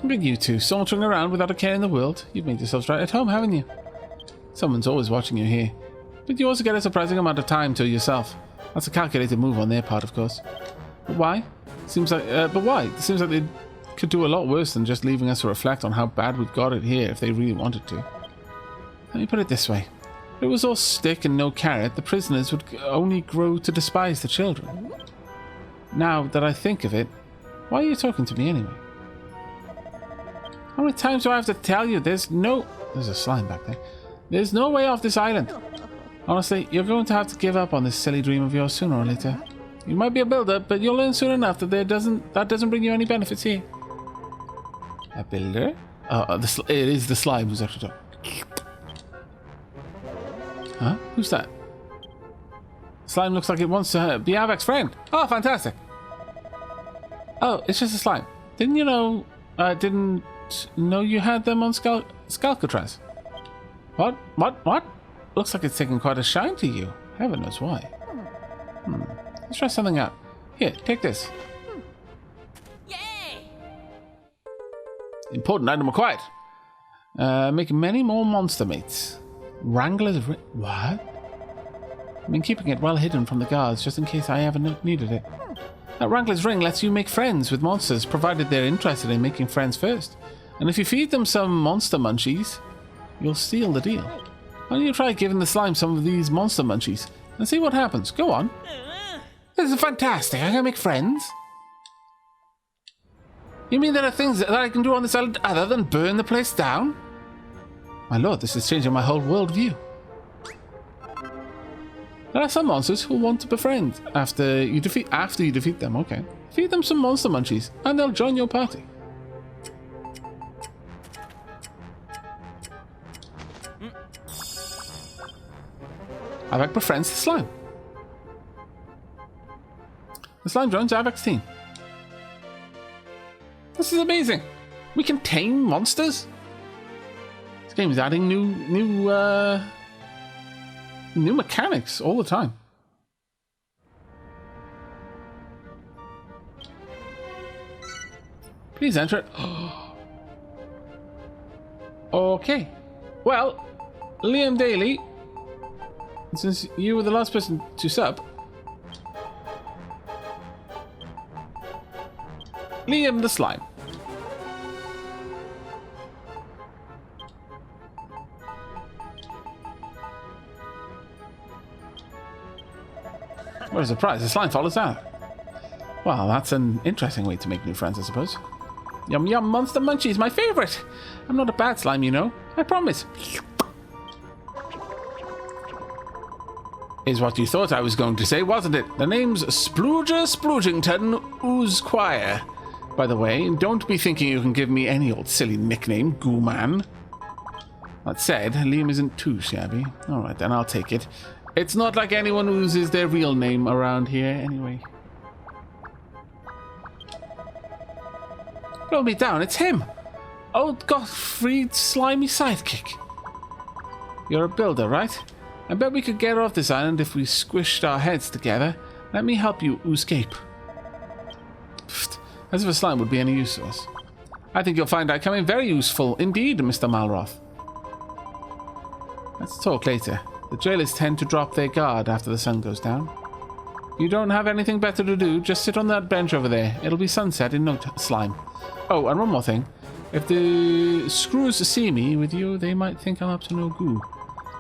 Look at you two, sauntering around without a care in the world. You've made yourselves right at home, haven't you? Someone's always watching you here. But you also get a surprising amount of time to yourself. That's a calculated move on their part, of course. But why? But why? It seems like they could do a lot worse than just leaving us to reflect on how bad we've got it here if they really wanted to. Let me put it this way. If it was all stick and no carrot, the prisoners would only grow to despise the children. Now that I think of it, why are you talking to me anyway? How many times do I have to tell you there's a slime back there. There's no way off this island. Honestly, you're going to have to give up on this silly dream of yours sooner or later. You might be a builder, but you'll learn soon enough that that doesn't bring you any benefits here. A builder? It is the slime who's actually talking. Huh? Who's that? Slime looks like it wants to be Aavak's friend. Oh, fantastic. Oh, it's just a slime. Didn't you know you had them on Skelkitraz? What? Looks like it's taken quite a shine to you. Heaven knows why. Let's try something out. Here, take this. Yay! Important item acquired. Make many more monster mates. Wrangler's ring. What? I've been keeping it well hidden from the guards just in case I ever needed it. That Wrangler's ring lets you make friends with monsters, provided they're interested in making friends first. And if you feed them some monster munchies, you'll seal the deal. Why don't you try giving the slime some of these monster munchies and see what happens? Go on. This is fantastic. I'm gonna make friends. You mean there are things that I can do on this island other than burn the place down? My lord, this is changing my whole worldview. There are some monsters who want to befriend after you defeat them. Okay, feed them some monster munchies, and they'll join your party. Aavak befriends the slime. The slime joins Aavak's team. This is amazing. We can tame monsters. This game is adding new mechanics all the time. Please enter it. Okay. Well, Liam Daly, since you were the last person to sub, Liam the Slime. What a surprise, the slime follows out. Well, that's an interesting way to make new friends, I suppose. Yum yum, monster munchies, my favorite! I'm not a bad slime, you know. I promise. Is what you thought I was going to say, wasn't it? The name's Splooger Sploogington Ooze Choir. By the way, don't be thinking you can give me any old silly nickname, Goo Man. That said, Liam isn't too shabby. Alright then, I'll take it. It's not like anyone oozes their real name around here, anyway. Blow me down, it's him! Old Gottfried's slimy sidekick. You're a builder, right? I bet we could get off this island if we squished our heads together. Let me help you escape. As if a slime would be any use to us. I think you'll find I come in very useful indeed, Mr. Malroth. Let's talk later. The jailers tend to drop their guard after the sun goes down. You don't have anything better to do, just sit on that bench over there. It'll be sunset in no slime. Oh, and one more thing. If the screws see me with you, they might think I'm up to no goo.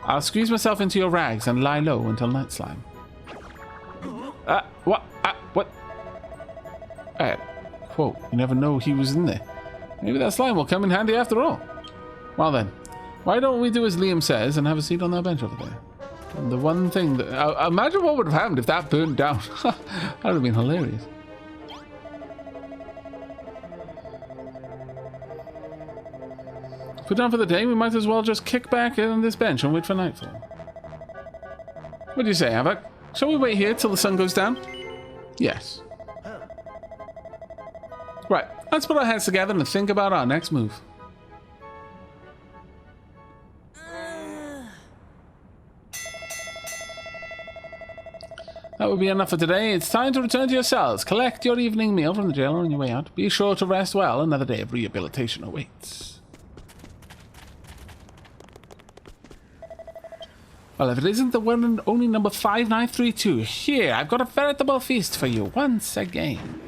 I'll squeeze myself into your rags and lie low until night slime. What? Quote, you never know he was in there. Maybe that slime will come in handy after all. Well then, why don't we do as Liam says and have a seat on that bench over there? And the one thing that... imagine what would have happened if that burned down. That would have been hilarious. If we're done for the day, we might as well just kick back on this bench and wait for nightfall. What do you say, Aavak? Shall we wait here till the sun goes down? Yes. Right, let's put our heads together and think about our next move. That will be enough for today. It's time to return to your cells. Collect your evening meal from the jailer on your way out. Be sure to rest well. Another day of rehabilitation awaits. Well, if it isn't the one and only number 5932, here, I've got a veritable feast for you once again.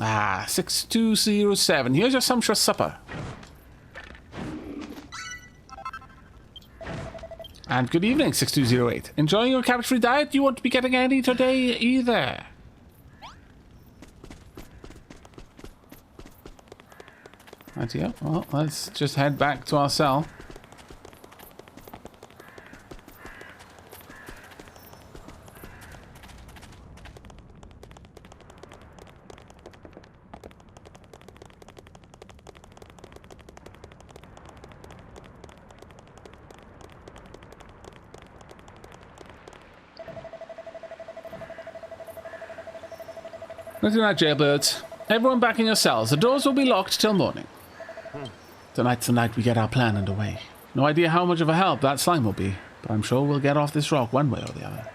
6207. Here's your sumptuous supper. And good evening, 6208. Enjoying your cabbage-free diet? You won't be getting any today either. Right, yeah. Well, let's just head back to our cell. Look at that, jailbirds. Everyone back in your cells. The doors will be locked till morning. Tonight's the night we get our plan underway. No idea how much of a help that slime will be, but I'm sure we'll get off this rock one way or the other.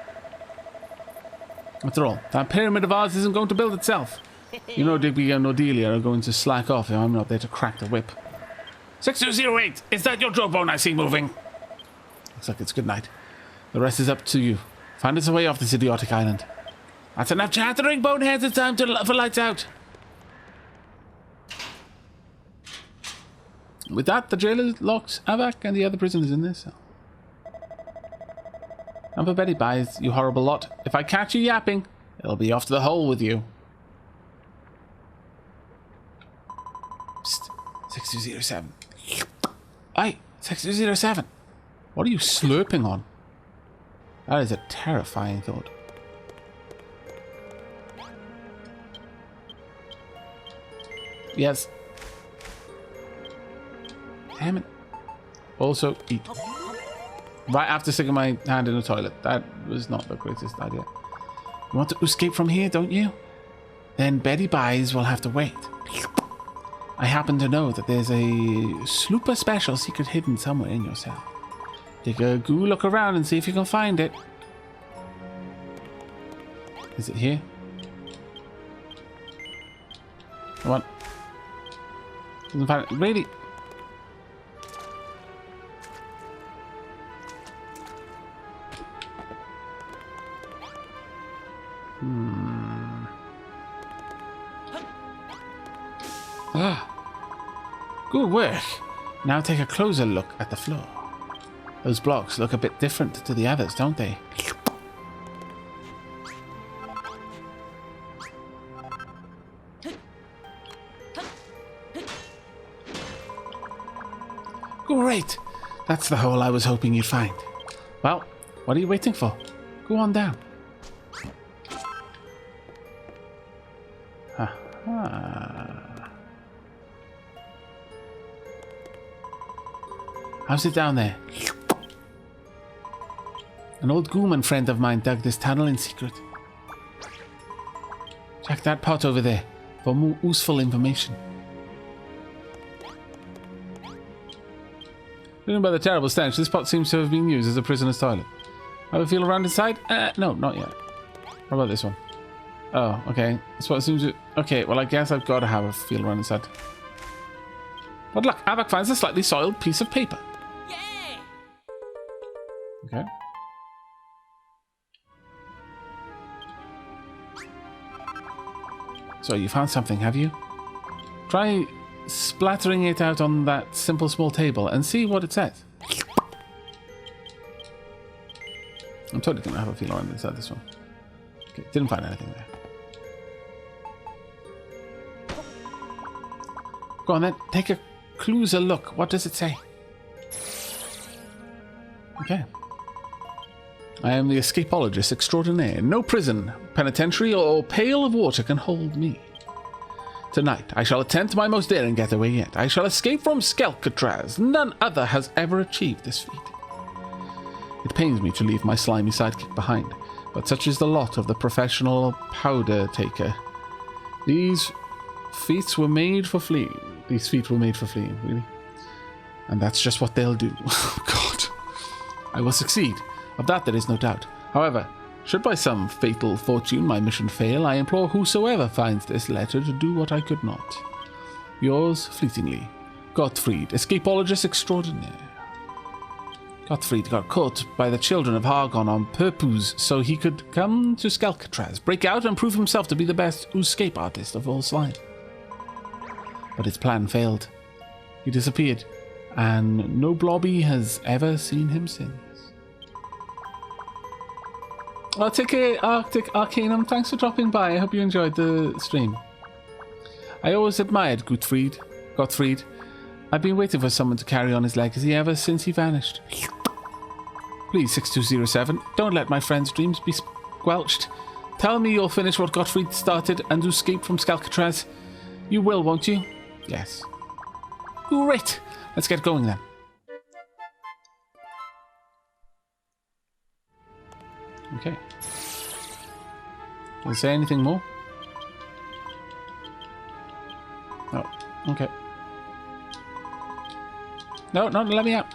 After all, that pyramid of ours isn't going to build itself. You know Digby and Odelia are going to slack off if I'm not there to crack the whip. 6208! Is that your jawbone I see moving? Looks like it's good night. The rest is up to you. Find us a way off this idiotic island. That's enough chattering, boneheads. It's time for lights out. With that, the jailer locks Aavak and the other prisoners in their cell. And for Betty Buys, you horrible lot. If I catch you yapping, it'll be off to the hole with you. Psst. 6207. Hey, 6207. What are you slurping on? That is a terrifying thought. Yes. Damn it. Also, eat. Right after sticking my hand in the toilet. That was not the greatest idea. You want to escape from here, don't you? Then Betty Buys will have to wait. I happen to know that there's a super special secret hidden somewhere in your cell. Take a goo look around and see if you can find it. Is it here? Come on. Doesn't find it. Really? Good work. Now take a closer look at the floor. Those blocks look a bit different to the others, don't they? Great! That's the hole I was hoping you'd find. Well, what are you waiting for? Go on down. How's it down there? An old Gooman friend of mine dug this tunnel in secret. Check that pot over there for more useful information. Judging by the terrible stench, this pot seems to have been used as a prisoner's toilet. Have a feel around inside? No, not yet. How about this one? Oh, okay. That's what it seems to... Okay, well, I guess I've got to have a feel around inside. But look, Aavak finds a slightly soiled piece of paper. Yay! Okay. So you found something, have you? Try splattering it out on that simple small table and see what it says. I'm totally going to have a feel around inside this one. Okay, didn't find anything there. Go on then, take a closer look. What does it say? Okay. I am the escapologist extraordinaire. No prison, penitentiary, or pail of water can hold me. Tonight, I shall attempt my most daring getaway yet. I shall escape from Skelkitraz. None other has ever achieved this feat. It pains me to leave my slimy sidekick behind, but such is the lot of the professional powder taker. These feet were made for fleeing. These feet were made for fleeing, really. And that's just what they'll do. Oh, God. I will succeed. Of that there is no doubt. However, should by some fatal fortune my mission fail, I implore whosoever finds this letter to do what I could not. Yours fleetingly, Gottfried, escapologist extraordinaire. Gottfried got caught by the Children of Hargon on purpose so he could come to Skelkitraz, break out and prove himself to be the best escape artist of all slime. But his plan failed. He disappeared, and no blobby has ever seen him since. Arctic Arcanum, thanks for dropping by. I hope you enjoyed the stream. I always admired Gottfried. I've been waiting for someone to carry on his legacy ever since he vanished. Please, 6207, don't let my friend's dreams be squelched. Tell me you'll finish what Gottfried started and escape from Skelkitraz. You will, won't you? Yes. Great! Let's get going then. Okay. Does it say anything more? Oh, okay. No, let me out.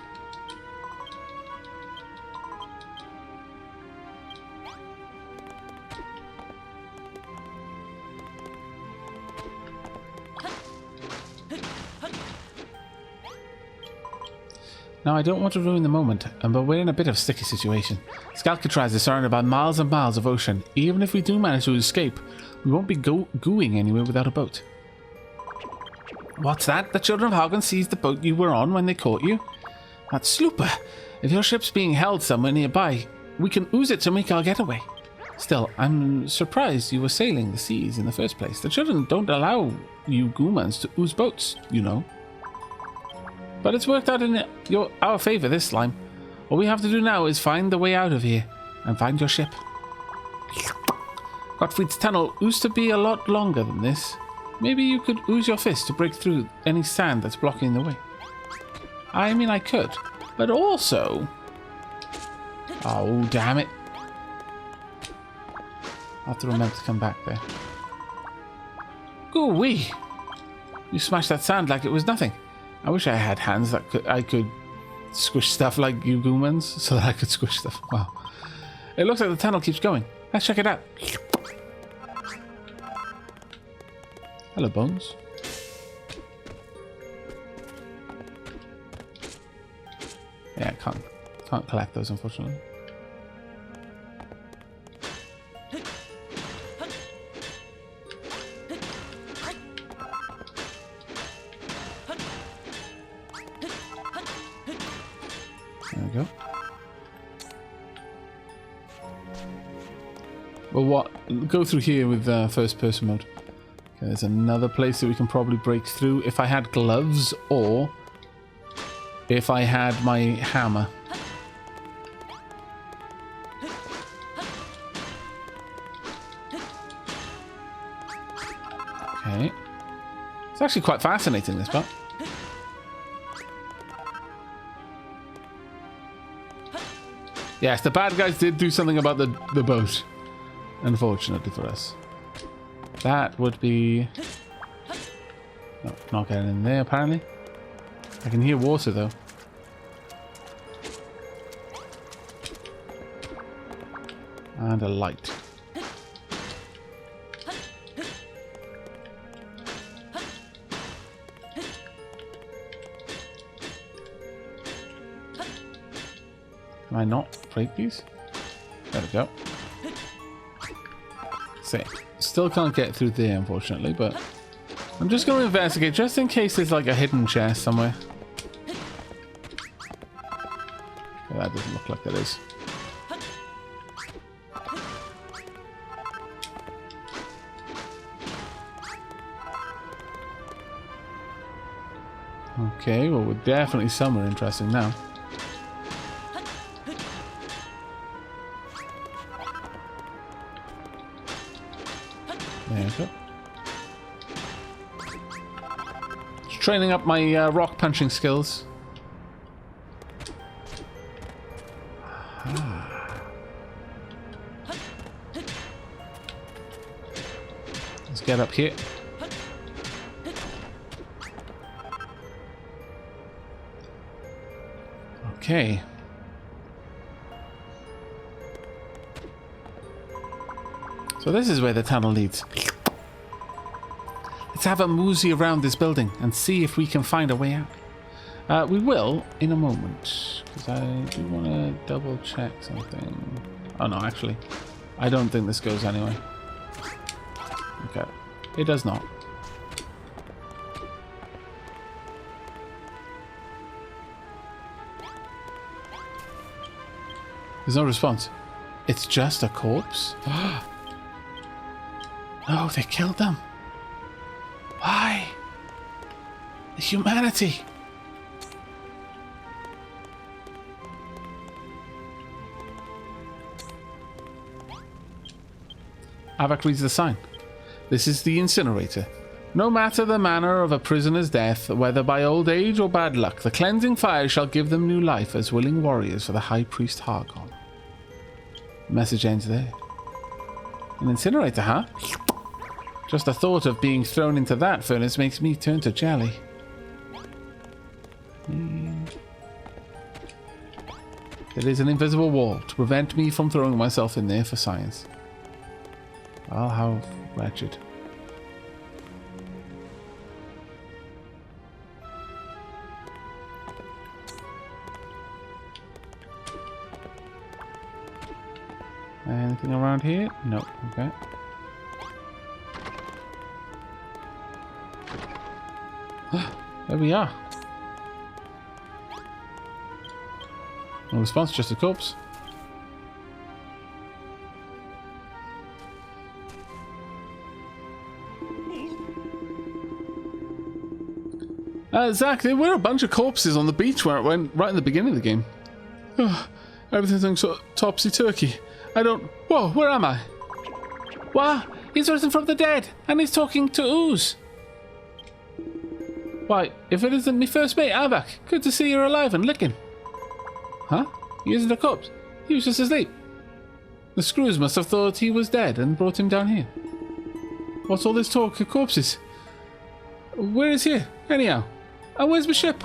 Now, I don't want to ruin the moment, but we're in a bit of a sticky situation. Skelkitraz is surrounded by miles and miles of ocean. Even if we do manage to escape, we won't be gooing anywhere without a boat. What's that? The Children of Hargon seized the boat you were on when they caught you? That slooper! If your ship's being held somewhere nearby, we can ooze it to make our getaway. Still, I'm surprised you were sailing the seas in the first place. The children don't allow you goomans to ooze boats, you know. But it's worked out in our favour, this slime. All we have to do now is find the way out of here and find your ship. Gottfried's tunnel used to be a lot longer than this. Maybe you could ooze your fist to break through any sand that's blocking the way. I mean, I could, but also... Oh, damn it. I'll have to remember to come back there. Goo-wee! You smashed that sand like it was nothing. I wish I had hands that I could squish stuff like you goomans, so that I could squish stuff. Wow. It looks like the tunnel keeps going. Let's check it out. Hello, Bones. Yeah, I can't collect those, unfortunately. There we go. Well, go through here with first person mode. Okay, there's another place that we can probably break through if I had gloves or if I had my hammer. Okay. It's actually quite fascinating, this part. Yes, the bad guys did do something about the boat. Unfortunately for us. That would be... No, not getting in there, apparently. I can hear water, though. And a light. Can I not break these? There we go. See, still can't get through there, unfortunately, but I'm just going to investigate just in case there's like a hidden chest somewhere. Yeah, that doesn't look like that is. Okay, well, we're definitely somewhere interesting now. There we go. Just training up my rock punching skills. Let's get up here. Okay. So this is where the tunnel leads. Let's have a mosey around this building and see if we can find a way out. We will in a moment, because I do want to double check something. Oh no, actually, I don't think this goes anyway. Okay, it does not. There's no response. It's just a corpse. No, they killed them. Why? The humanity. Aavak reads the sign. This is the incinerator. No matter the manner of a prisoner's death, whether by old age or bad luck, the cleansing fire shall give them new life as willing warriors for the High Priest Hargon. The message ends there. An incinerator, huh? Just the thought of being thrown into that furnace makes me turn to jelly. There is an invisible wall to prevent me from throwing myself in there for science. Well, how wretched. Anything around here? No. Okay. There we are. No response, just a corpse. Zach, there were a bunch of corpses on the beach where it went right in the beginning of the game. Everything's so topsy-turvy. I don't... Whoa, where am I? What? He's risen from the dead, and he's talking to Ooze. Why, if it isn't me first mate, Aavak, good to see you're alive and licking. Huh? He isn't a corpse. He was just asleep. The screws must have thought he was dead and brought him down here. What's all this talk of corpses? Where is he, anyhow? And where's my ship?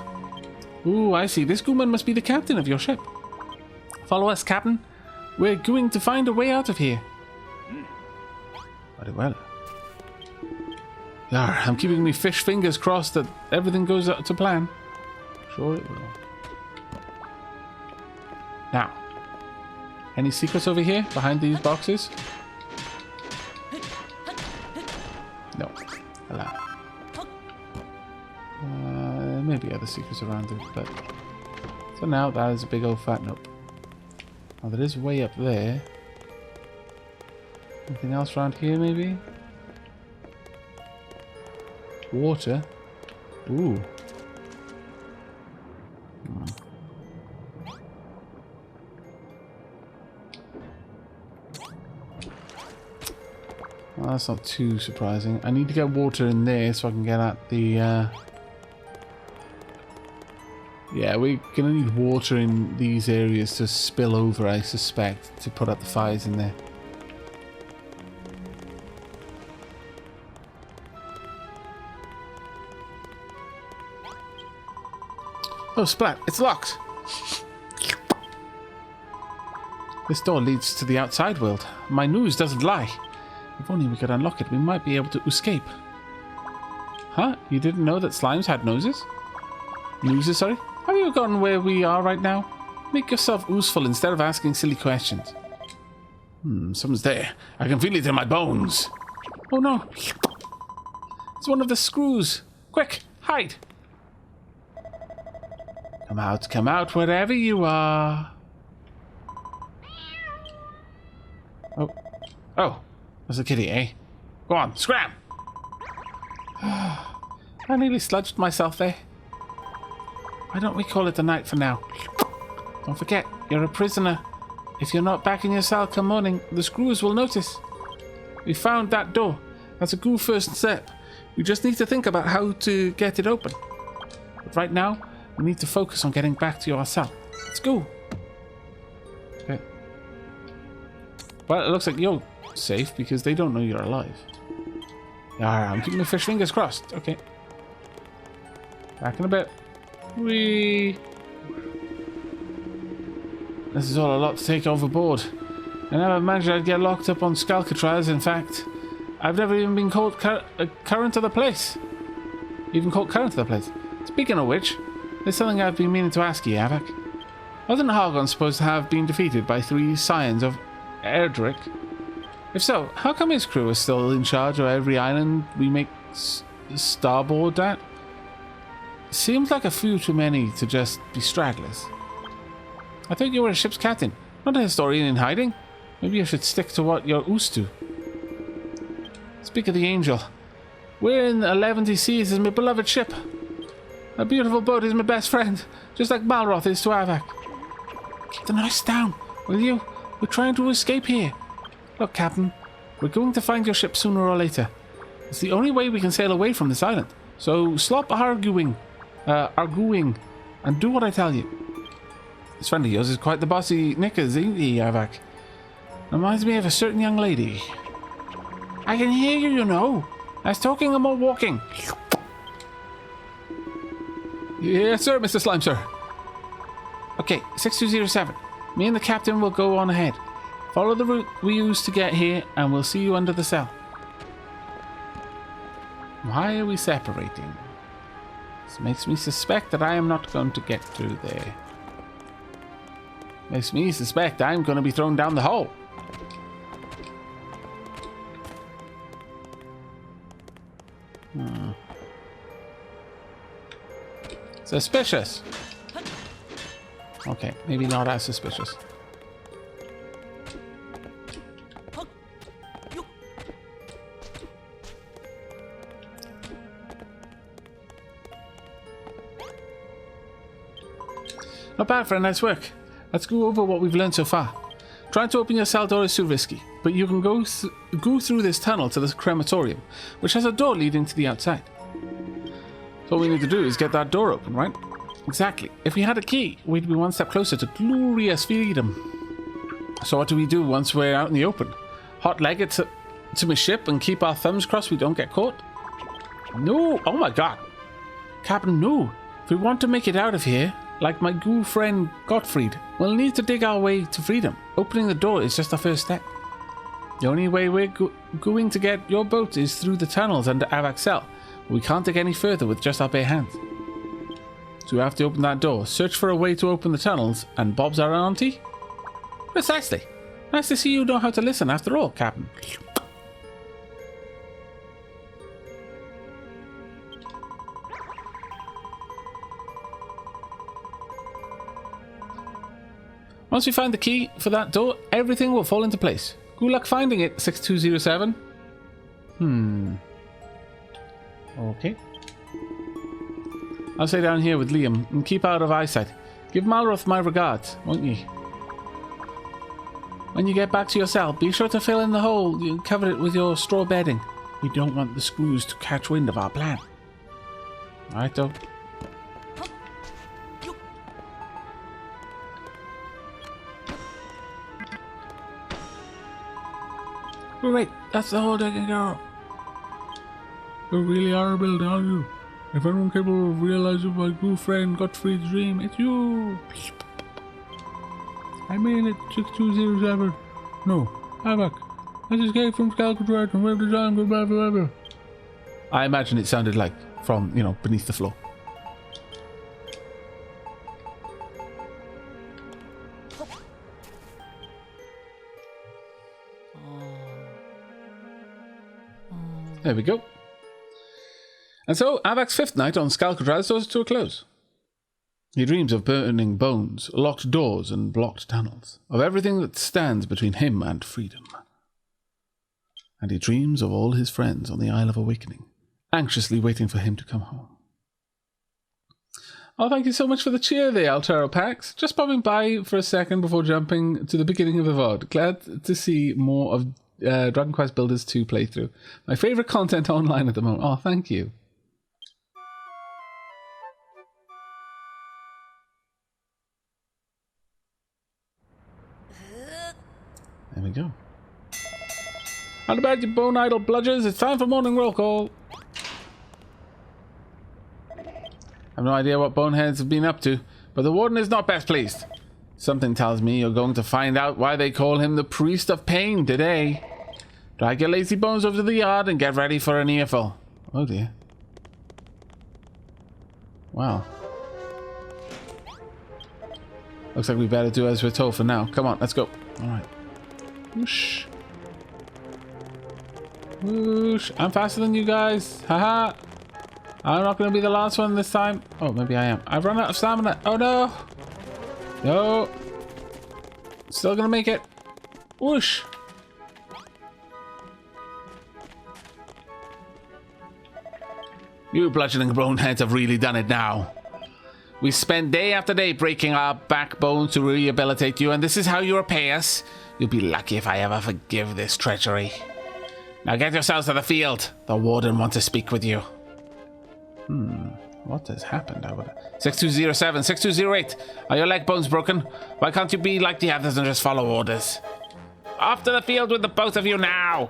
Ooh, I see. This Gooman must be the captain of your ship. Follow us, Captain. We're going to find a way out of here. Very well. Yar, I'm keeping me fish fingers crossed that everything goes up to plan. Sure it will. Now, any secrets over here behind these boxes? No. Hello. Maybe other secrets around it, but for now that is a big old fat nope. Oh, there is way up there. Anything else around here, maybe? Water. Ooh. Well, that's not too surprising. I need to get water in there so I can get at the... Yeah, we're going to need water in these areas to spill over, I suspect, to put out the fires in there. Oh, Splat, it's locked! This door leads to the outside world. My news doesn't lie. If only we could unlock it, we might be able to escape. Huh? You didn't know that slimes had noses? Noses, sorry? Have you forgotten where we are right now? Make yourself useful instead of asking silly questions. Someone's there. I can feel it in my bones. Oh no. It's one of the screws. Quick, hide. Come out, wherever you are. Oh, there's a kitty, eh? Go on, scram! I nearly sludged myself there. Why don't we call it a night for now? Don't forget, you're a prisoner. If you're not back in your cell come morning, the screws will notice. We found that door. That's a good first step. We just need to think about how to get it open. But right now, we need to focus on getting back to your cell. Let's go. Okay. Well, it looks like you're safe because they don't know you're alive. Yeah, I'm keeping my fish fingers crossed. Okay. Back in a bit. Whee! This is all a lot to take overboard. I never imagined I'd get locked up on Skelkitraz. In fact, I've never even been caught current of the place. Even caught current of the place. Speaking of which, there's something I've been meaning to ask you, Aavak. Wasn't Hargon supposed to have been defeated by 3 scions of Erdrick? If so, how come his crew is still in charge of every island we make starboard at? Seems like a few too many to just be stragglers. I thought you were a ship's captain, not a historian in hiding. Maybe you should stick to what you're used to. Speak of the Angel. We're in the 11th seas is my beloved ship. A beautiful boat is my best friend, just like Malroth is to Aavak. Keep the noise down, will you? We're trying to escape here. Look, Captain, we're going to find your ship sooner or later. It's the only way we can sail away from this island. So stop arguing, and do what I tell you. This friend of yours is quite the bossy knickers, ain't he, Aavak? Reminds me of a certain young lady. I can hear you, you know. I was talking and more walking. Yes, sir, Mr. Slime, sir. Okay, 6207. Me and the captain will go on ahead. Follow the route we used to get here, and we'll see you under the cell. Why are we separating? This makes me suspect that I am not going to get through there. Makes me suspect I'm going to be thrown down the hole. Suspicious. Okay, maybe not as suspicious. Not bad for a night's work. Let's go over what we've learned so far. Trying to open your cell door is too risky, but you can go through this tunnel to the crematorium, which has a door leading to the outside. So all we need to do is get that door open, right? Exactly. If we had a key, we'd be one step closer to glorious freedom. So what do we do once we're out in the open? Hot leg it to my ship and keep our thumbs crossed we don't get caught? No! Oh my god! Captain, no! If we want to make it out of here, like my ghoul friend Gottfried, we'll need to dig our way to freedom. Opening the door is just the first step. The only way we're going to get your boat is through the tunnels under Aavak's cell. We can't dig any further with just our bare hands. So we have to open that door, search for a way to open the tunnels, and Bob's our auntie? Precisely. Nice to see you know how to listen after all, Captain. Once we find the key for that door, everything will fall into place. Good luck finding it, 6207. Okay. I'll stay down here with Liam and keep out of eyesight. Give Malroth my regards, won't ye? When you get back to your cell, be sure to fill in the hole and cover it with your straw bedding. We don't want the screws to catch wind of our plan. Alright, though. Great, that's the whole deck, girl. You really are a builder, aren't you? If anyone capable of realizing my good friend Gottfried's dream, it's you. I mean it, 6207. No, Aavak. Let's escape from Skelkitraz and wave the giant goodbye forever. I imagine it sounded like from, you know, beneath the floor. There we go. And so, Aavak's 5th night on Skelkitraz draws to a close. He dreams of burning bones, locked doors, and blocked tunnels, of everything that stands between him and freedom. And he dreams of all his friends on the Isle of Awakening, anxiously waiting for him to come home. Oh, thank you so much for the cheer there, Altero Pax. Just popping by for a second before jumping to the beginning of the VOD. Glad to see more of Dragon Quest Builders 2 playthrough. My favourite content online at the moment. Oh, thank you. There we go. How about you bone idle bludgers? It's time for morning roll call. I have no idea what boneheads have been up to, but the warden is not best pleased. Something tells me you're going to find out why they call him the Priest of Pain today. Drag your lazy bones over to the yard and get ready for an earful. Oh dear. Wow. Looks like we better do as we're told for now. Come on, let's go. Alright. Whoosh. Whoosh. I'm faster than you guys. Haha. I'm not going to be the last one this time. Oh, maybe I am. I've run out of stamina. Oh no. No. Still going to make it. Whoosh. You bludgeoning boneheads have really done it now. We spent day after day breaking our backbones to rehabilitate you, and this is how you repay us? You'll be lucky if I ever forgive this treachery. Now get yourselves to the field. The warden wants to speak with you. What has happened? 6207, 6208. Are your leg bones broken? Why can't you be like the others and just follow orders? Off to the field with the both of you now.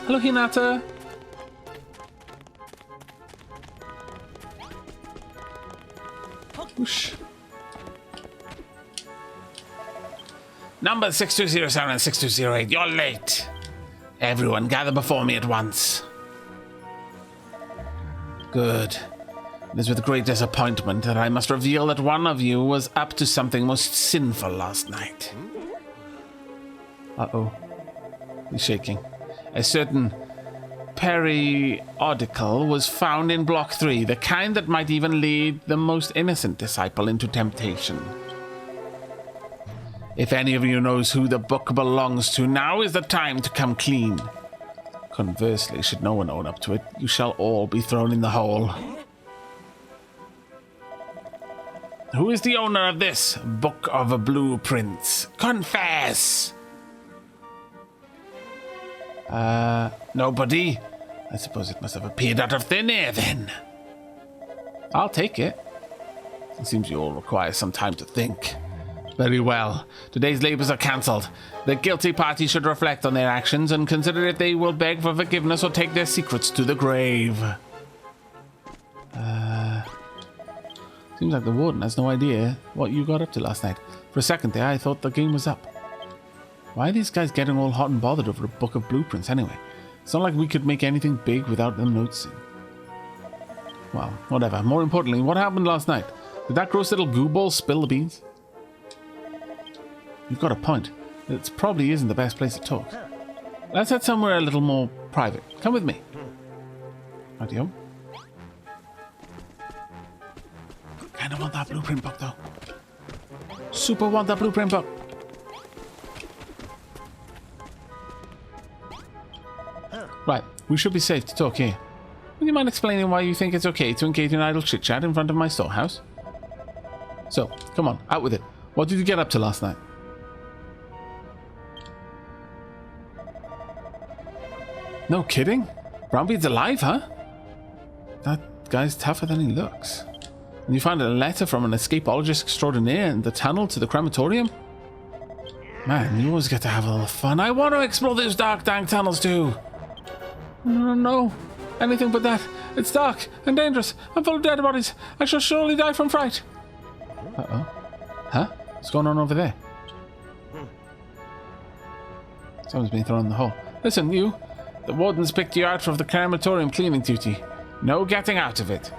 Hello, Hinata. Whoosh. Number 6207 and 6208, you're late. Everyone gather before me at once. Good. It is with great disappointment that I must reveal that one of you was up to something most sinful last night. Uh-oh. He's shaking. A certain periodical was found in Block 3, the kind that might even lead the most innocent disciple into temptation. If any of you knows who the book belongs to, now is the time to come clean. Conversely, should no one own up to it, you shall all be thrown in the hole. Who is the owner of this book of blueprints? Confess! Nobody? I suppose it must have appeared out of thin air then. I'll take it. It seems you all require some time to think. Very well. Today's labors are cancelled. The guilty party should reflect on their actions and consider if they will beg for forgiveness or take their secrets to the grave. Seems like the warden has no idea what you got up to last night. For a second there, I thought the game was up. Why are these guys getting all hot and bothered over a book of blueprints anyway? It's not like we could make anything big without them noticing. Well, whatever. More importantly, what happened last night? Did that gross little goo ball spill the beans? You've got a point. It probably isn't the best place to talk. Let's head somewhere a little more private. Come with me. Rightio. Kinda want that blueprint book though. Super want that blueprint book. Right, we should be safe to talk here. Would you mind explaining why you think it's okay to engage in idle chit-chat in front of my storehouse? So, come on, out with it. What did you get up to last night? No kidding? Brownbeard's alive, huh? That guy's tougher than he looks. And you found a letter from an escapologist extraordinaire in the tunnel to the crematorium? Man, you always get to have all the fun. I want to explore those dark, dank tunnels too. No, anything but that. It's dark and dangerous and full of dead bodies. I shall surely die from fright. Uh-oh. Huh? What's going on over there? Someone's been thrown in the hole. Listen, you. The warden's picked you out for the crematorium cleaning duty. No getting out of it.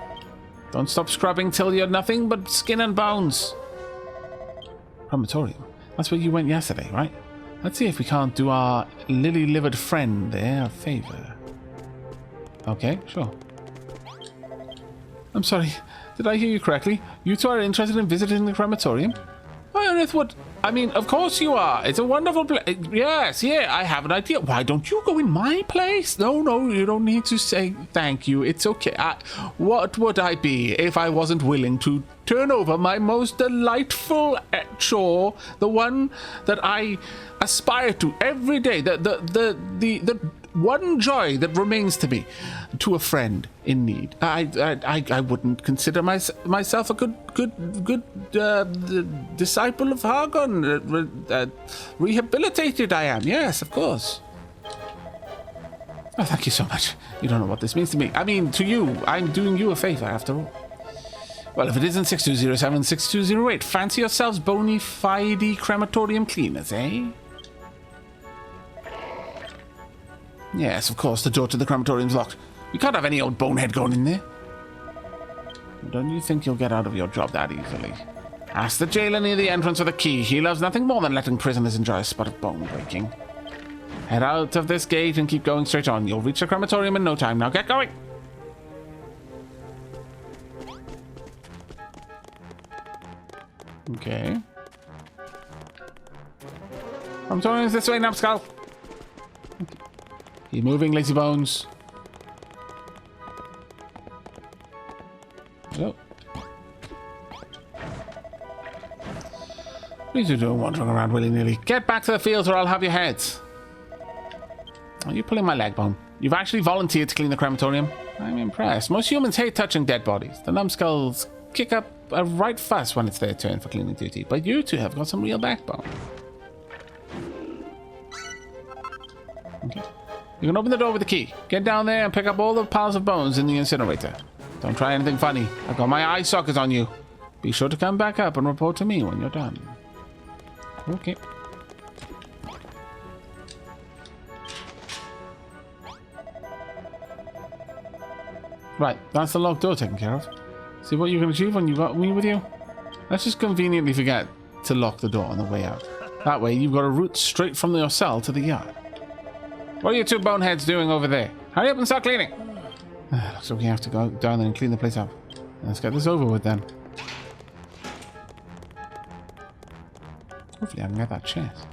Don't stop scrubbing till you're nothing but skin and bones. Crematorium? That's where you went yesterday, right? Let's see if we can't do our lily-livered friend there a favor. Okay, sure. I'm sorry. Did I hear you correctly? You two are interested in visiting the crematorium? Why on earth would... I mean, of course you are. It's a wonderful place. Yes, yeah, I have an idea. Why don't you go in my place? No, you don't need to say thank you. It's okay. What would I be if I wasn't willing to turn over my most delightful chore, the one that I aspire to every day, the one joy that remains to me, to a friend in need. I wouldn't consider myself a good disciple of Hargon. Rehabilitated I am. Yes, of course. Oh, thank you so much. You don't know what this means to me. I mean, to you. I'm doing you a favor, after all. Well, if it isn't 6207, 6208, fancy yourselves bony fide crematorium cleaners, eh? Yes, of course, the door to the crematorium's locked. We can't have any old bonehead going in there. Don't you think you'll get out of your job that easily? Ask the jailer near the entrance for the key. He loves nothing more than letting prisoners enjoy a spot of bone breaking. Head out of this gate and keep going straight on. You'll reach the crematorium in no time. Now get going! Okay. Crematorium's this way, numbskull. Keep moving, lazy bones. Hello. What are you doing wandering around willy-nilly? Get back to the fields or I'll have your heads. Are you pulling my leg bone? You've actually volunteered to clean the crematorium? I'm impressed. Most humans hate touching dead bodies. The numbskulls kick up a right fuss when it's their turn for cleaning duty, but you two have got some real backbone. Okay. You can open the door with the key. Get down there and pick up all the piles of bones in the incinerator. Don't try anything funny. I've got my eye socket on you. Be sure to come back up and report to me when you're done. Okay. Right, that's the locked door taken care of. See what you can achieve when you got me with you? Let's just conveniently forget to lock the door on the way out. That way you've got a route straight from your cell to the yard. What are you two boneheads doing over there? Hurry up and start cleaning! Looks like we have to go down there and clean the place up. Let's get this over with then. Hopefully I can get that chest.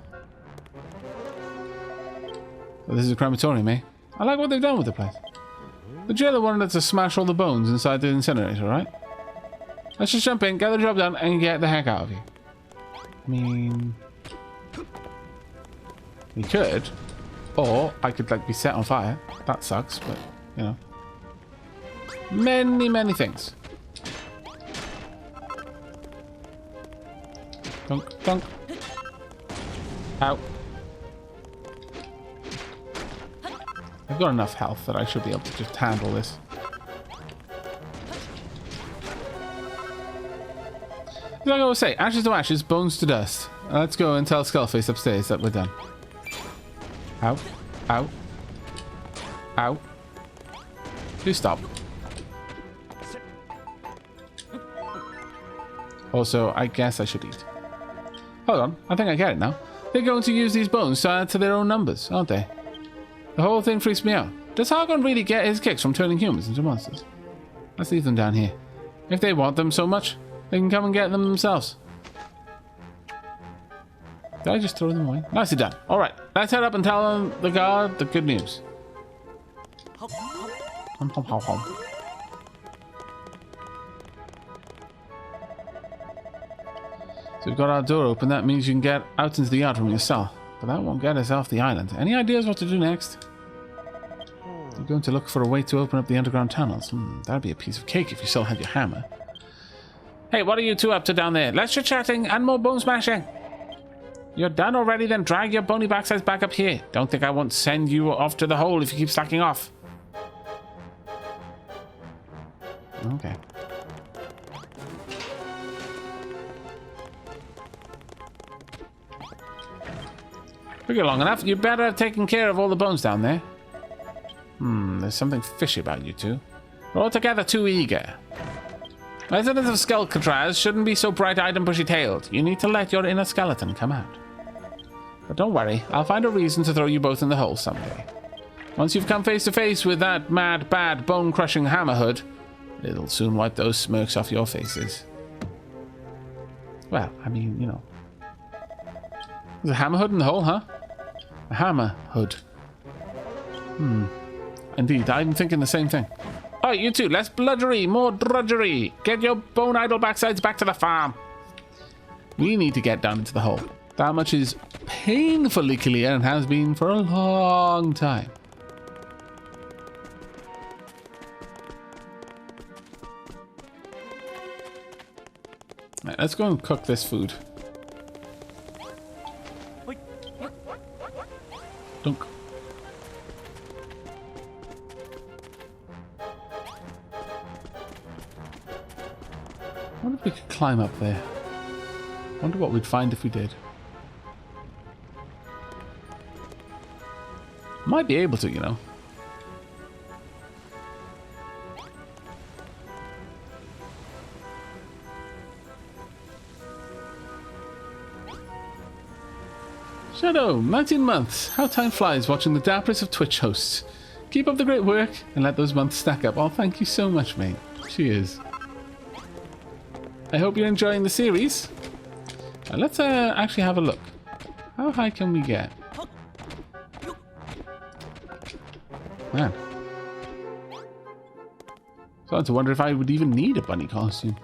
So this is a crematorium, eh? I like what they've done with the place. The jailer wanted us to smash all the bones inside the incinerator, right? Let's just jump in, get the job done, and get the heck out of here. I mean... we could. Or I could, like, be set on fire. That sucks, but, you know. Many, many things. Dunk, dunk. Ow. I've got enough health that I should be able to just handle this. Like I always say, ashes to ashes, bones to dust. Let's go and tell Skullface upstairs that we're done. Ow. Ow. Ow. Please stop. Also, I guess I should eat. Hold on, I think I get it now. They're going to use these bones to add to their own numbers, aren't they? The whole thing freaks me out. Does Hargon really get his kicks from turning humans into monsters? Let's leave them down here. If they want them so much, they can come and get them themselves. Did I just throw them away? Nicely done. Alright, let's head up and tell them, the guard the good news. Hum, hum, hum, hum. So we've got our door open. That means you can get out into the yard from your cell. But that won't get us off the island. Any ideas what to do next? You're going to look for a way to open up the underground tunnels. That'd be a piece of cake if you still had your hammer. Hey, what are you two up to down there? Less chit-chatting and more bone smashing. You're done already? Then drag your bony backsides back up here. Don't think I won't send you off to the hole if you keep slacking off. Okay. Took you long enough. You better have taken care of all the bones down there. There's something fishy about you two. You're altogether too eager. Residents of Skelkitraz shouldn't be so bright-eyed and bushy-tailed. You need to let your inner skeleton come out. But don't worry, I'll find a reason to throw you both in the hole someday. Once you've come face to face with that mad, bad, bone-crushing hammerhood, it'll soon wipe those smirks off your faces. Well, I mean, you know. There's a hammerhood in the hole, huh? A hammerhood. Indeed, I'm thinking the same thing. Oh, you two, less bludgery, more drudgery. Get your bone-idle backsides back to the farm. We need to get down into the hole. That much is painfully clear and has been for a long time. Right, let's go and cook this food. Dunk. we could climb up there. Wonder what we'd find if we did. Might be able to, you know. Shadow, 19 months. How time flies watching the dapperest of Twitch hosts. Keep up the great work and let those months stack up. Oh, thank you so much, mate. Cheers. I hope you're enjoying the series. Let's actually have a look. How high can we get? Man. Starting to wonder if I would even need a bunny costume.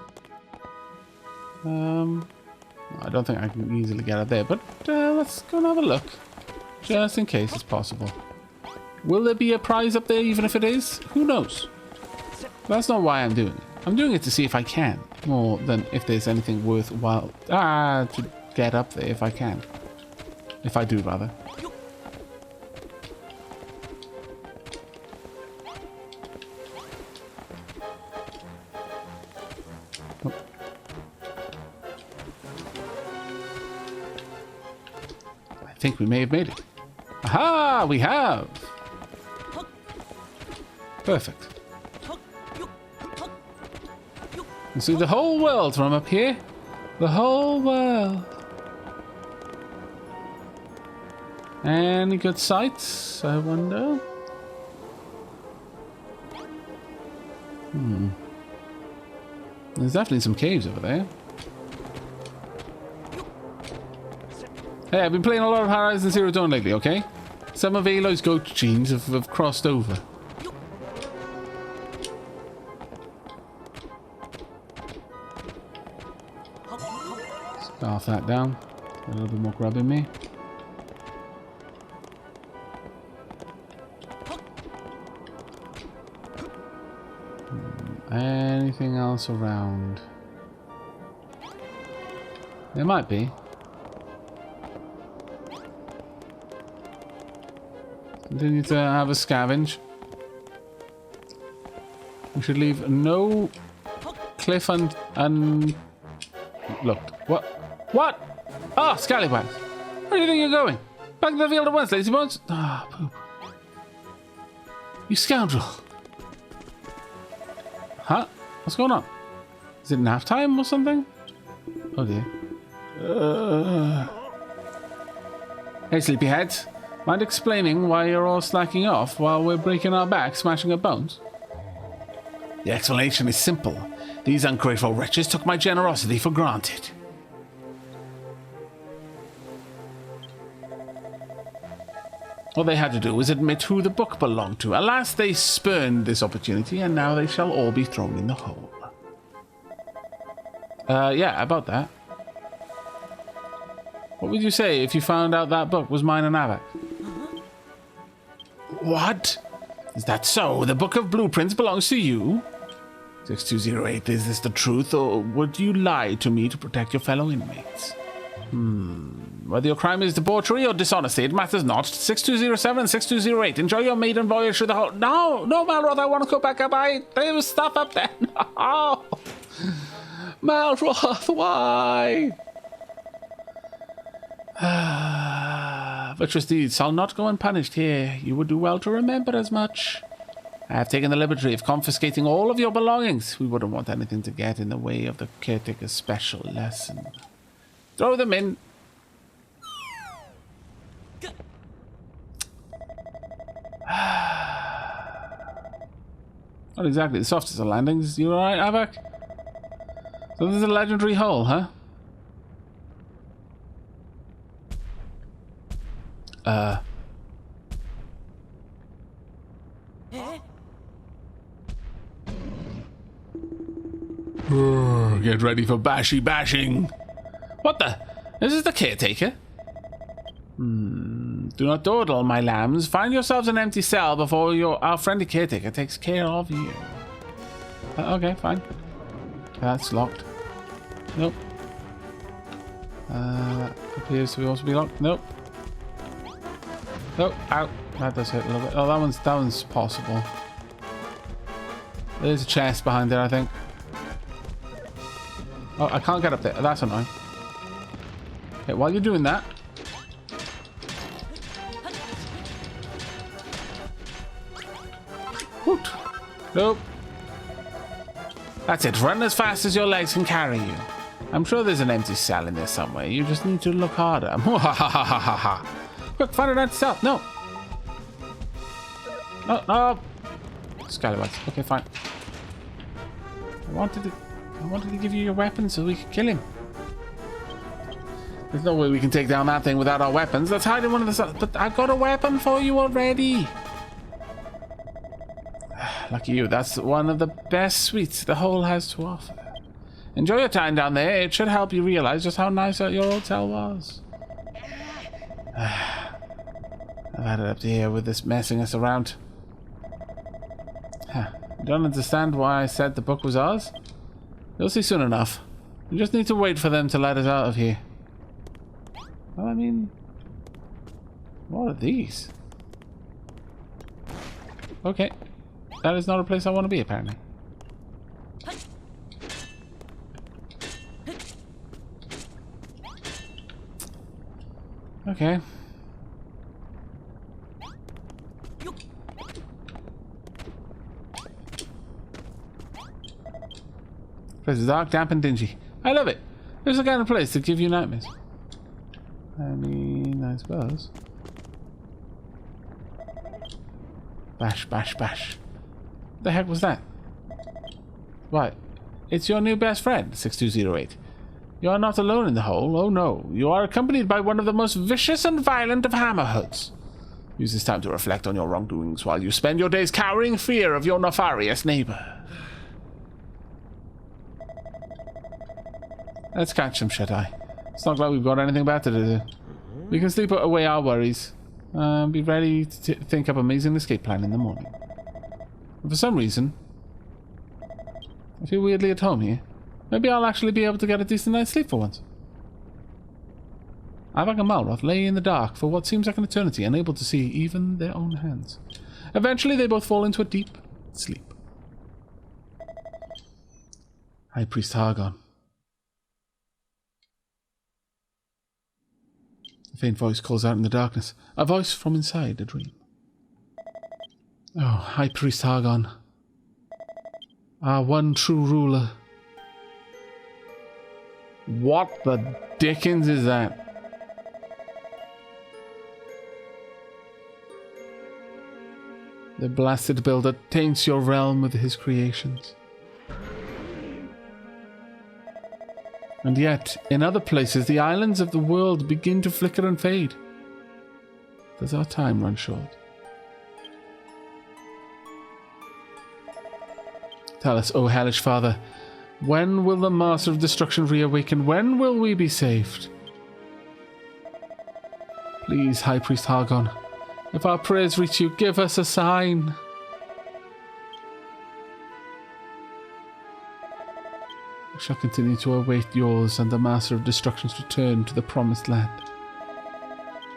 I don't think I can easily get out there, but let's go and have a look. Just in case it's possible. Will there be a prize up there even if it is? Who knows? That's not why I'm doing it. I'm doing it to see if I can, more than if there's anything worthwhile to get up there if I can. If I do, rather. Oh. I think we may have made it. Aha! We have! Perfect. You see the whole world from up here. The whole world. Any good sights, I wonder? There's definitely some caves over there. Hey, I've been playing a lot of Horizon Zero Dawn lately, okay? Some of Aloy's goat genes have crossed over. Scarf that down. A little bit more grub in me. Anything else around? There might be. Continue to have a scavenge. We should leave no cliff looked. What? What? Ah, scallywags. Where do you think you're going? Back to the field at once, lazy bones. Ah, poop. You scoundrel. Huh? What's going on? Is it nap time or something? Oh dear. Hey, sleepyheads. Mind explaining why you're all slacking off while we're breaking our backs, smashing our bones? The explanation is simple. These ungrateful wretches took my generosity for granted. All they had to do was admit who the book belonged to. Alas, they spurned this opportunity, and now they shall all be thrown in the hole. Yeah, about that. What would you say if you found out that book was mine and Aavak? What? Is that so? The Book of Blueprints belongs to you? 6208, is this the truth, or would you lie to me to protect your fellow inmates? Whether your crime is debauchery or dishonesty, it matters not. 6207 and 6208, enjoy your maiden voyage through the whole... No, Malroth, I want to go back up. There was stuff up there. No. Malroth, why? Virtuous deeds shall not go unpunished here. You would do well to remember as much. I have taken the liberty of confiscating all of your belongings. We wouldn't want anything to get in the way of the caretaker's special lesson. Throw them in. Not exactly the softest of landings. You alright, Aavak? So this is a legendary hole, huh? Get ready for bashing. What the? This is the caretaker? Do not dawdle, my lambs. Find yourselves an empty cell before our friendly caretaker takes care of you. Okay, fine. That's locked. Nope. That appears to also be locked. Nope. Nope. Ow. That does hurt a little bit. Oh, that one's possible. There's a chest behind there, I think. Oh, I can't get up there. That's annoying. Okay, while you're doing that... Woot. Nope. That's it. Run as fast as your legs can carry you. I'm sure there's an empty cell in there somewhere. You just need to look harder. Quick, find it out yourself. No. No, no. Scallywags. Okay, fine. I wanted to give you your weapon so we could kill him. There's no way we can take down that thing without our weapons. Let's hide in one of the cells. But I got a weapon for you already. Lucky you. That's one of the best sweets the hole has to offer. Enjoy your time down there. It should help you realize just how nice your old cell was. I've had it up to here with this messing us around. Don't understand why I said the book was ours? You'll see soon enough. We just need to wait for them to let us out of here. Well, I mean... what are these? Okay. That is not a place I want to be, apparently. Okay. Place is dark, damp, and dingy. I love it. It's the kind of place to give you nightmares. I mean, I suppose. Bash, bash, bash. What the heck was that? What? It's your new best friend, 6208. You are not alone in the hole. Oh no. You are accompanied by one of the most vicious and violent of hammerhoods. Use this time to reflect on your wrongdoings while you spend your days cowering in fear of your nefarious neighbor. Let's catch him, shut-eye. It's not like we've got anything better to do. We can sleep away our worries. Be ready to think up an amazing escape plan in the morning. And for some reason, I feel weirdly at home here. Maybe I'll actually be able to get a decent night's sleep for once. Aavak and Malroth lay in the dark for what seems like an eternity, unable to see even their own hands. Eventually, they both fall into a deep sleep. High Priest Hargon. A faint voice calls out in the darkness. A voice from inside a dream. Oh, High Priest Hargon. Our one true ruler. What the dickens is that? The blasted builder taints your realm with his creations. And yet, in other places, the islands of the world begin to flicker and fade. Does our time run short? Tell us, O hellish father, when will the Master of Destruction reawaken? When will we be saved? Please, High Priest Hargon, if our prayers reach you, give us a sign. We shall continue to await yours and the Master of Destruction's return to the Promised Land.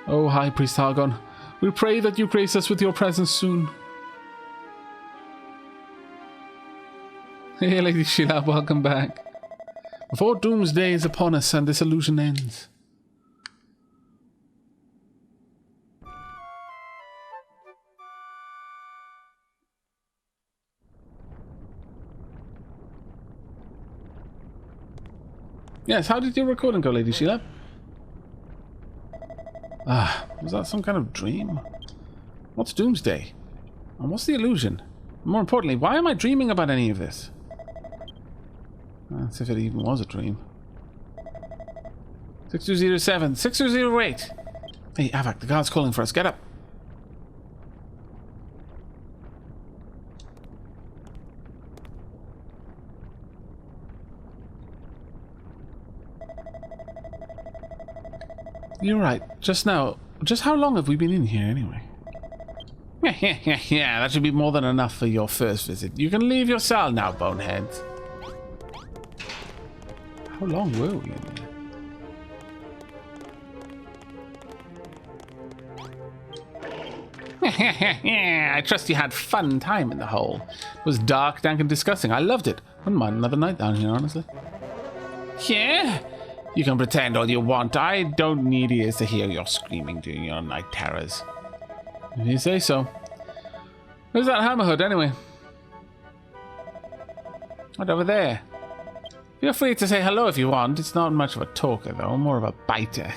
O High Priest Hargon, we pray that you grace us with your presence soon. Hey, Lady Sheila, welcome back. Before doomsday is upon us and this illusion ends. Yes, how did your recording go, Lady Sheila? Was that some kind of dream? What's doomsday? And what's the illusion? More importantly, why am I dreaming about any of this? As if it even was a dream. 6207, 6208. Hey, Aavak, the guard's calling for us. Get up. You're right. Just now. Just how long have we been in here, anyway? Yeah, that should be more than enough for your first visit. You can leave your cell now, bonehead. How long were we in there? I trust you had fun time in the hole. It was dark, dank, and disgusting. I loved it. Wouldn't mind another night down here, honestly. Yeah? You can pretend all you want. I don't need ears to hear your screaming during your night terrors. If you say so. Where's that hammerhead anyway? Right over there. Feel free to say hello if you want. It's not much of a talker though, more of a biter.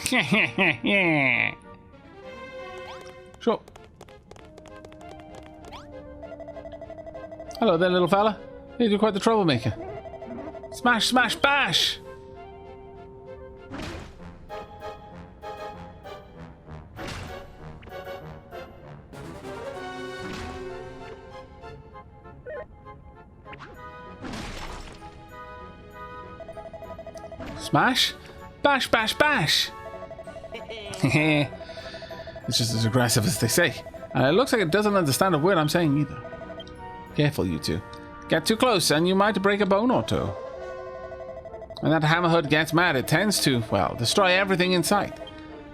Sure. Hello there, little fella. You're quite the troublemaker. Smash, smash, bash! Smash? Bash, bash, bash! It's just as aggressive as they say. And it looks like it doesn't understand a word I'm saying either. Careful, you two. Get too close and you might break a bone or two. When that hammerhead gets mad, it tends to, well, destroy everything in sight.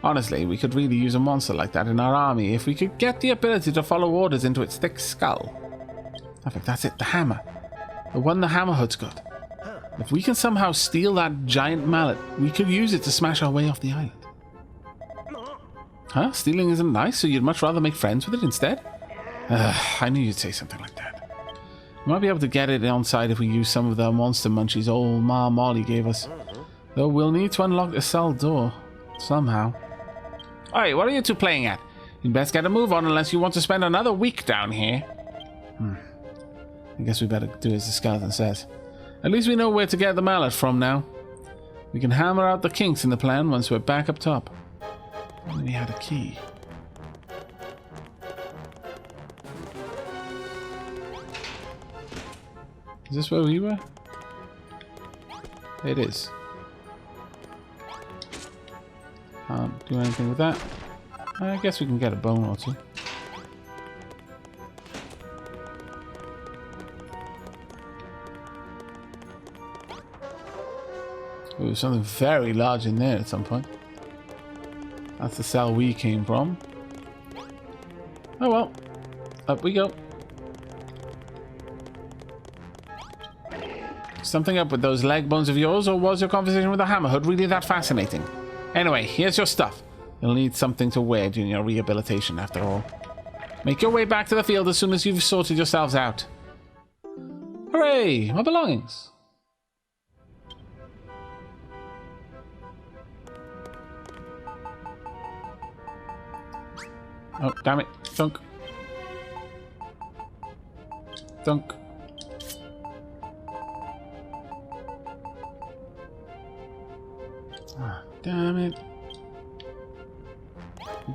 Honestly, we could really use a monster like that in our army if we could get the ability to follow orders into its thick skull. I think that's it, the hammer. The one the hammerhead's got. If we can somehow steal that giant mallet, we could use it to smash our way off the island. Huh? Stealing isn't nice, so you'd much rather make friends with it instead? I knew you'd say something like that. We might be able to get it on site if we use some of the monster munchies old Ma Molly gave us. Though we'll need to unlock the cell door. Somehow. Alright, what are you two playing at? You'd best get a move on unless you want to spend another week down here. I guess we better do as the skeleton says. At least we know where to get the mallet from now. We can hammer out the kinks in the plan once we're back up top. Only we had a key. Is this where we were? It is. Can't do anything with that. I guess we can get a bone or two. Ooh, something very large in there at some point. That's the cell we came from. Oh well. Up we go. Something up with those leg bones of yours, or was your conversation with the hammerhead really that fascinating? Anyway, here's your stuff. You'll need something to wear during your rehabilitation after all. Make your way back to the field as soon as you've sorted yourselves out. Hooray! My belongings! Oh, damn it. Thunk. Thunk. Ah, damn it.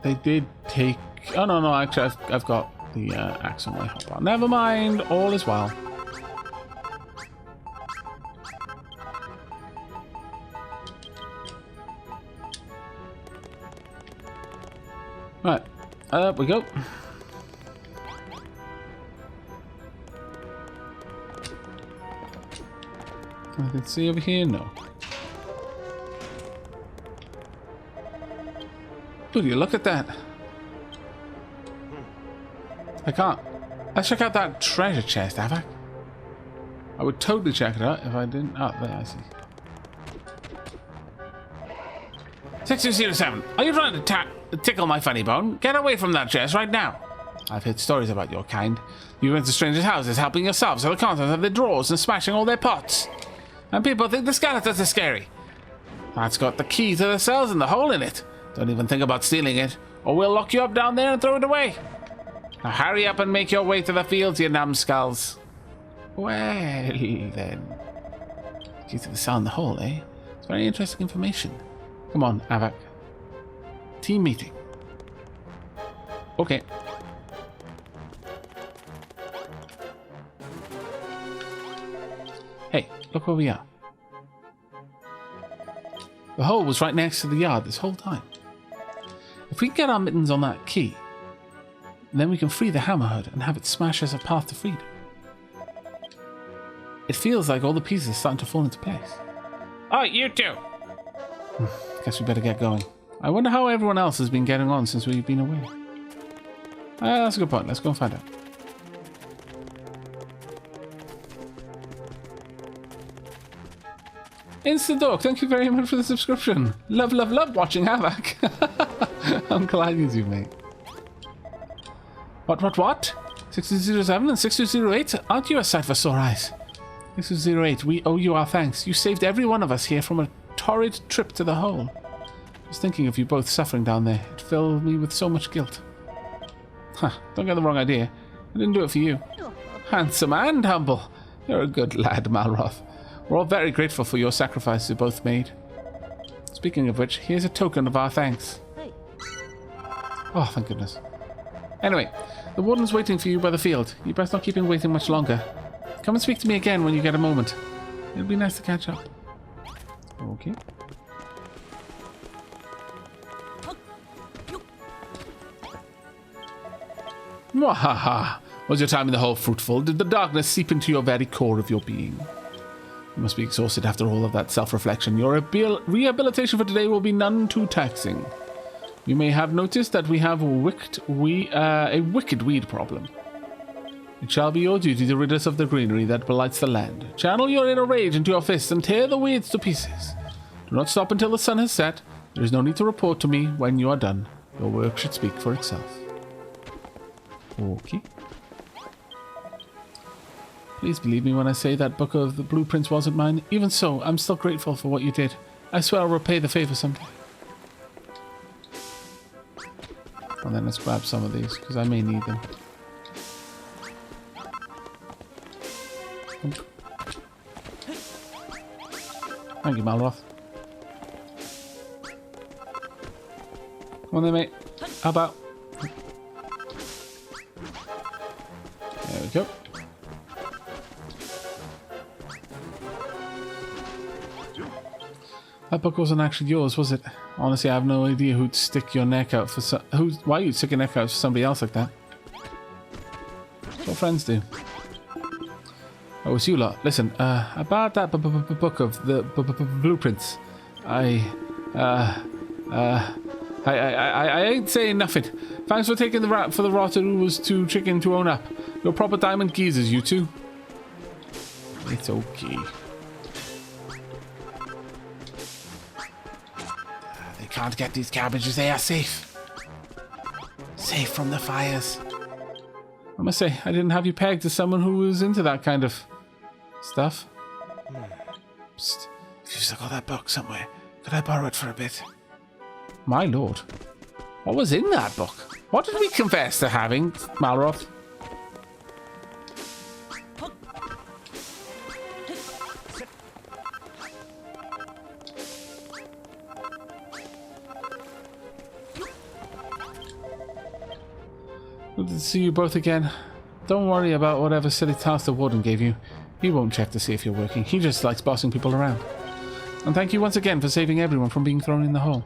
They did take... Oh, no, actually, I've got the axe on my hotbar. Never mind. All is well. Right. Up we go. I can see over here. No. Would you look at that? I can't. Let's check out that treasure chest, Aavak. I would totally check it out if I didn't. Oh, there I see. 6207, are you trying to tickle my funny bone? Get away from that chest right now. I've heard stories about your kind. You went to strangers' houses helping yourselves to the contents of their drawers and smashing all their pots. And people think the skeletons are scary. That's got the key to the cells and the hole in it. Don't even think about stealing it, or we'll lock you up down there and throw it away. Now hurry up and make your way to the fields, you numbskulls. Well, then. Key to the cell and the hole, eh? It's very interesting information. Come on, Aavak. Team meeting. Okay. Hey, look where we are. The hole was right next to the yard this whole time. If we can get our mittens on that key, then we can free the hammerhead and have it smash us a path to freedom. It feels like all the pieces are starting to fall into place. Oh, you too! Guess we better get going. I wonder how everyone else has been getting on since we've been away. That's a good point. Let's go and find out. Instadog, thank you very much for the subscription. Love, love, love watching Aavak. I'm glad you do, mate. What? 6207 and 6208? Aren't you a sight for sore eyes? 6208, we owe you our thanks. You saved every one of us here from a torrid trip to the hole. I was thinking of you both suffering down there. It filled me with so much guilt. Huh, don't get the wrong idea. I didn't do it for you. Handsome and humble. You're a good lad, Malroth. We're all very grateful for your sacrifice you both made. Speaking of which, here's a token of our thanks. Oh, thank goodness. Anyway, the warden's waiting for you by the field. You best not keep him waiting much longer. Come and speak to me again when you get a moment. It'll be nice to catch up. Okay. Mwahaha! Was your time in the hole fruitful? Did the darkness seep into your very core of your being? You must be exhausted after all of that self-reflection. Your rehabilitation for today will be none too taxing. You may have noticed that we have a wicked weed problem. It shall be your duty to rid us of the greenery that blights the land. Channel your inner rage into your fists and tear the weeds to pieces. Do not stop until the sun has set. There is no need to report to me when you are done. Your work should speak for itself. Okay. Please believe me when I say that book of the blueprints wasn't mine. Even so, I'm still grateful for what you did. I swear I'll repay the favor someday. And then let's grab some of these, because I may need them. Thank you, Malroth. Come on then, mate. How about? There we go. That book wasn't actually yours, was it? Honestly, I have no idea who'd stick your neck out for why you'd stick your neck out for somebody else like that. That's what friends do. Oh, it's you lot. Listen, about that book of the blueprints, I ain't saying nothing. Thanks for taking the rap for the rotter who was too chicken to own up. You're proper diamond geezers, you two. It's okay. They can't get these cabbages. They are safe. Safe from the fires. I must say, I didn't have you pegged as someone who was into that kind of stuff. Psst. If you've still got that book somewhere, could I borrow it for a bit? My lord. What was in that book? What did we confess to having, Malroth? Good to see you both again. Don't worry about whatever silly task the warden gave you. He won't check to see if you're working. He just likes bossing people around. And thank you once again for saving everyone from being thrown in the hole.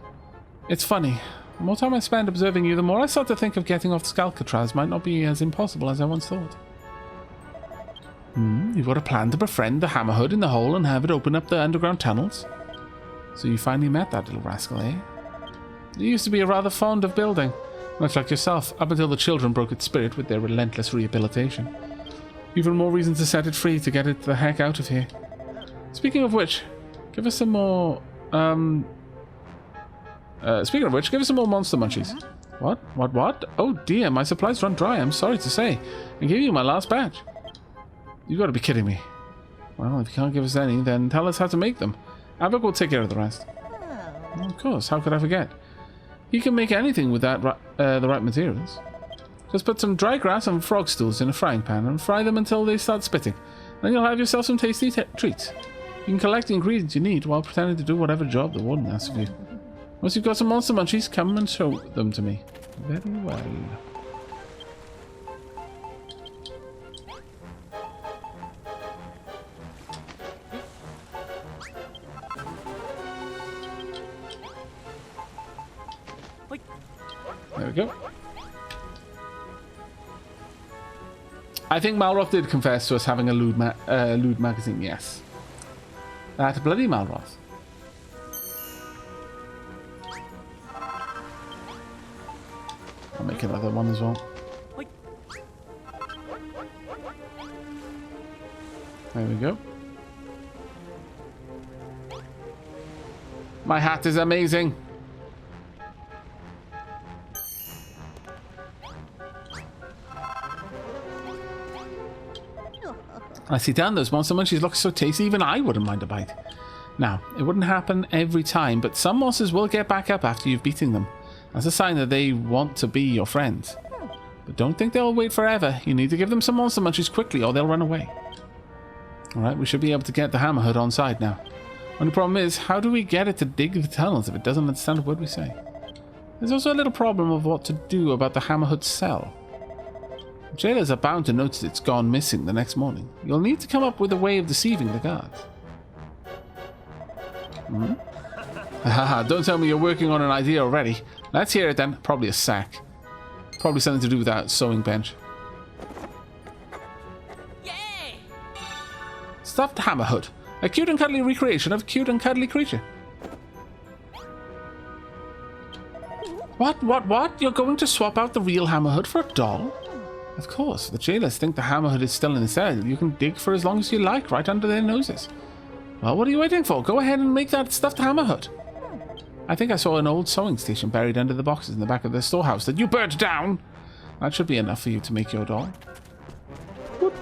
It's funny. The more time I spend observing you, the more I start to think of getting off Skelkitraz might not be as impossible as I once thought. You've got a plan to befriend the Hammerhood in the hole and have it open up the underground tunnels? So you finally met that little rascal, eh? You used to be rather fond of building. Much like yourself, up until the children broke its spirit with their relentless rehabilitation. Even more reason to set it free to get it the heck out of here. Speaking of which, give us some more, give us some more monster munchies. What? Oh dear, my supplies run dry, I'm sorry to say. I gave you my last batch. You've got to be kidding me. Well, if you can't give us any, then tell us how to make them. Aavak will take care of the rest. Well, of course, how could I forget? You can make anything with that the right materials. Just put some dry grass and frog stools in a frying pan and fry them until they start spitting. Then you'll have yourself some tasty treats. You can collect the ingredients you need while pretending to do whatever job the warden asks of you. Once you've got some monster munchies, come and show them to me. Very well. There we go. I think Malroth did confess to us having a lewd magazine, yes. That bloody Malroth. I'll make another one as well. There we go. My hat is amazing. I see down those monster munchies look so tasty, even I wouldn't mind a bite. Now, it wouldn't happen every time, but some monsters will get back up after you've beaten them. That's a sign that they want to be your friends. But don't think they'll wait forever. You need to give them some monster munchies quickly or they'll run away. Alright, we should be able to get the hammerhead on side now. Only problem is, how do we get it to dig the tunnels if it doesn't understand a word we say? There's also a little problem of what to do about the hammerhead cell. Jailers are bound to notice it's gone missing the next morning. You'll need to come up with a way of deceiving the guards. Haha, don't tell me you're working on an idea already. Let's hear it then. Probably a sack. Probably something to do with that sewing bench. Yay! Stuffed hammerhead. A cute and cuddly recreation of a cute and cuddly creature. What? You're going to swap out the real hammerhead for a doll? Of course, the jailers think the hammerhead is still in the cell. You can dig for as long as you like, right under their noses. Well, what are you waiting for? Go ahead and make that stuffed hammerhead. I think I saw an old sewing station buried under the boxes in the back of the storehouse that you burnt down. That should be enough for you to make your doll. What?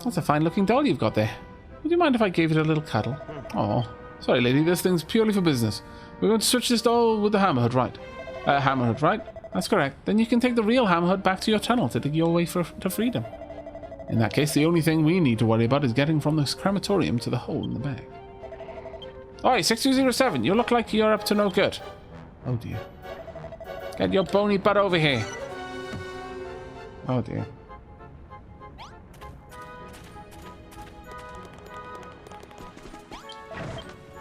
That's a fine-looking doll you've got there. Would you mind if I gave it a little cuddle? Oh, sorry, lady. This thing's purely for business. We're going to switch this doll with the hammerhead, right? Hammerhead, right? That's correct. Then you can take the real hammerhead back to your tunnel to dig your way to freedom. In that case, the only thing we need to worry about is getting from this crematorium to the hole in the bag. Oi, 6207, you look like you're up to no good. Oh dear. Get your bony butt over here. Oh dear.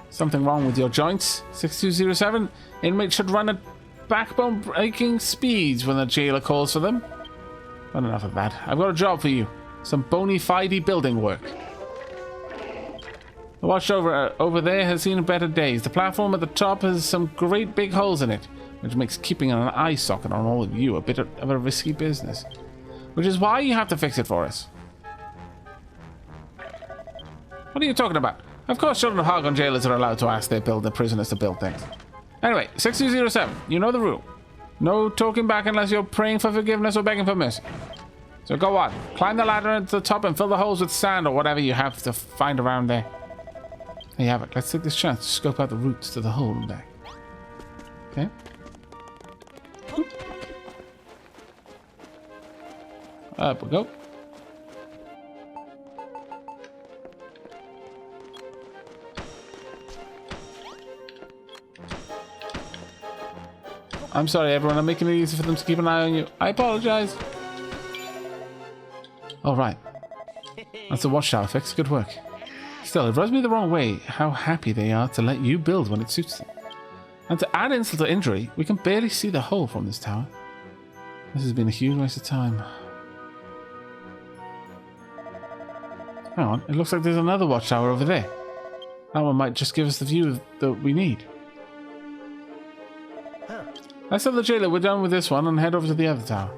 Something wrong with your joints, 6207? Inmates should run at backbone-breaking speeds when the jailer calls for them. But enough of that. I've got a job for you. Some bony fide building work. The watch over there has seen better days. The platform at the top has some great big holes in it, which makes keeping an eye socket on all of you a bit of a risky business. Which is why you have to fix it for us. What are you talking about? Of course, Children of Hargon jailers are allowed to ask their prisoners to build things. Anyway, 6207, you know the rule. No talking back unless you're praying for forgiveness or begging for mercy. So go on, climb the ladder to the top and fill the holes with sand or whatever you have to find around there. Hey, Aavak, let's take this chance to scope out the routes to the hole and back. Okay. Up we go. I'm sorry, everyone. I'm making it easy for them to keep an eye on you. I apologize. All right. That's the watchtower fix. Good work. Still, it rubs me the wrong way how happy they are to let you build when it suits them. And to add insult to injury, we can barely see the hole from this tower. This has been a huge waste of time. Hang on. It looks like there's another watchtower over there. That one might just give us the view that we need. Let's tell the jailer we're done with this one and head over to the other tower.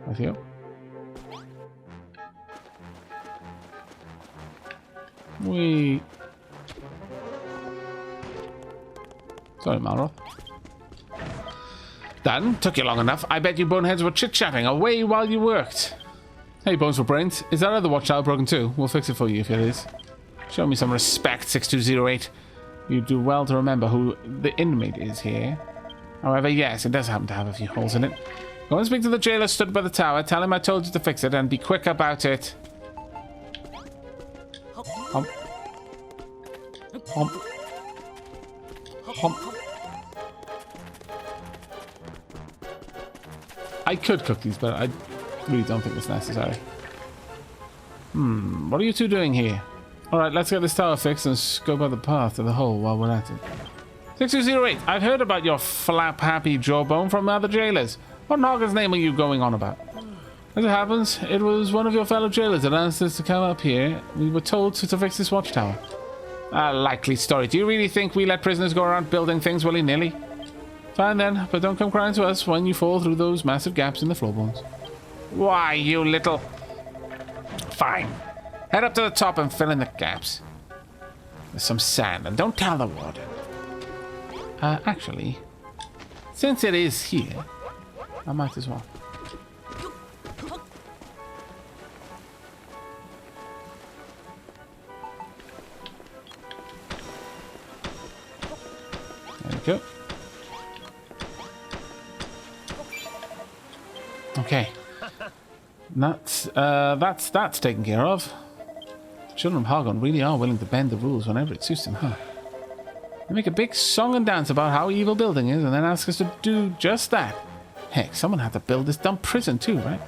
Right here. Sorry, Malroth. Done. Took you long enough. I bet you boneheads were chit-chatting away while you worked. Hey, Bones for Brains. Is that other watchtower broken too? We'll fix it for you if it is. Show me some respect, 6208. You do well to remember who the inmate is here. However, yes, it does happen to have a few holes in it. Go and speak to the jailer stood by the tower. Tell him I told you to fix it and be quick about it. Hump. Hump. Hump. I could cook these, but I really don't think it's necessary. What are you two doing here? Alright, let's get this tower fixed and scope out the path to the hole while we're at it. 6208, I've heard about your flap-happy jawbone from other jailers. What Nogger's name are you going on about? As it happens, it was one of your fellow jailers that asked us to come up here. We were told to fix this watchtower. A likely story. Do you really think we let prisoners go around building things willy-nilly? Fine then, but don't come crying to us when you fall through those massive gaps in the floorboards. Why, you little... Fine. Head up to the top and fill in the gaps. There's some sand, and don't tell the warden. Actually, since it is here, I might as well. There we go. Okay. That's taken care of. The Children of Hargon really are willing to bend the rules whenever it suits them, huh? They make a big song and dance about how evil building is and then ask us to do just that. Heck, someone had to build this dumb prison too, right?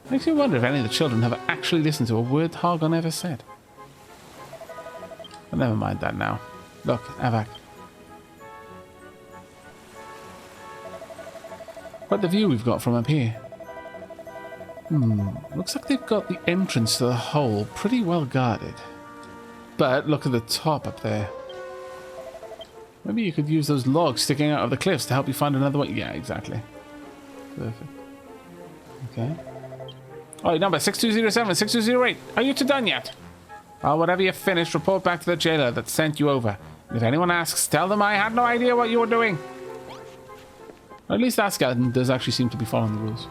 Makes me wonder if any of the children have actually listened to a word Hargon ever said. But never mind that now. Look, Aavak. Quite the view we've got from up here. Looks like they've got the entrance to the hole pretty well guarded. But look at the top up there. Maybe you could use those logs sticking out of the cliffs to help you find another way. Yeah, exactly. Perfect. Okay. Alright, number 6207, 6208. Are you two done yet? Well, whatever you've finished, report back to the jailer that sent you over. And if anyone asks, tell them I had no idea what you were doing. Or at least that skeleton does actually seem to be following the rules.